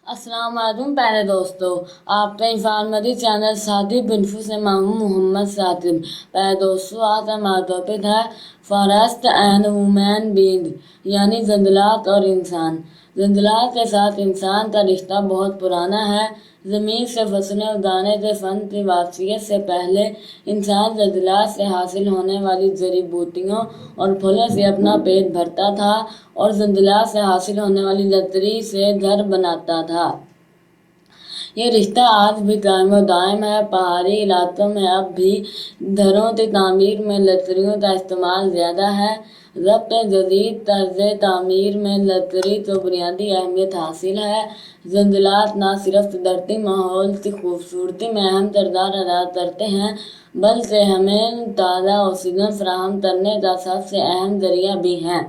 अस्सलाम वालेकुम प्यारे दोस्तों, आपका इंफॉर्मेटिव चैनल सादिब इन्फो से मैं हूँ मोहम्मद सादिब। प्यारे दोस्तों, आज हमारा टॉपिक है फॉरेस्ट एंड वुमेन बीइंग, यानी जंगलात और इंसान। जंगलात के साथ इंसान का रिश्ता बहुत पुराना है। ज़मीन से फसलें उगाने के फन की वाक़ियत से पहले इंसान जंगलात से हासिल होने वाली जड़ी बूटियों और फलों से अपना पेट भरता था और जंगलात से हासिल होने वाली लकड़ी से घर बनाता था। ये रिश्ता आज भी कायम दायम है। पहाड़ी इलाकों में अब भी घरों की तामीर में लकड़ियों का इस्तेमाल ज़्यादा है, जबकि जदीद तर्ज तामीर में लकड़ी को बुनियादी अहमियत हासिल है। जंगलात न सिर्फ कुदरती माहौल की खूबसूरती में अहम किरदार अदा करते हैं, बल्कि हमें ताज़ा ऑक्सीजन फराहम करने का सबसे अहम जरिया भी हैं।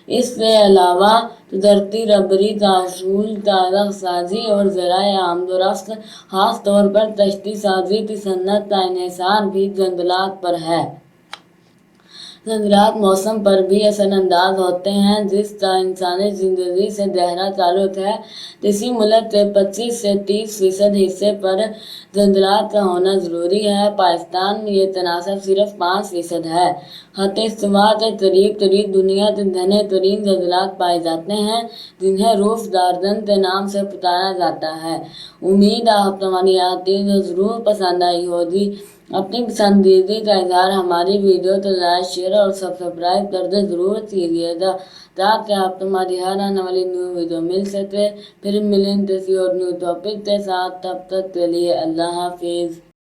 इसके अलावा कुदरती रबरी का असूल, कागज साजी और ज़राए आमदोरफ्त, खास तौर पर कश्ती साजी की सन्नत का इन्हिसार भी जंगलात पर है। जंगलात मौसम पर भी असरअंदाज होते हैं, जिसका इंसानी जिंदगी से गहरा ताल्लुक है। किसी मुल्क के 25 से 30% हिस्से पर जंगलात का होना ज़रूरी है। पाकिस्तान में ये तनासब सिर्फ 5% है। खत्े-ए-इस्तिवा के करीब दुनिया के घने तरीन जंगलात पाए जाते हैं, जिन्हें रूफ गार्डन के नाम से पुकारा जाता है। उम्मीद आपको हमारी यह वीडियो ज़रूर पसंद आई होगी। अपनी पसंदीदा का इज़हार हमारी वीडियो को लाइक, शेयर और सब्सक्राइब करके ज़रूर कीजिएगा, ताकि आपको हमारी हर आने वाली न्यू वीडियो मिल सके। फिर मिलेंगे किसी और न्यू टॉपिक के साथ, तब तक के लिए अल्लाह हाफिज़।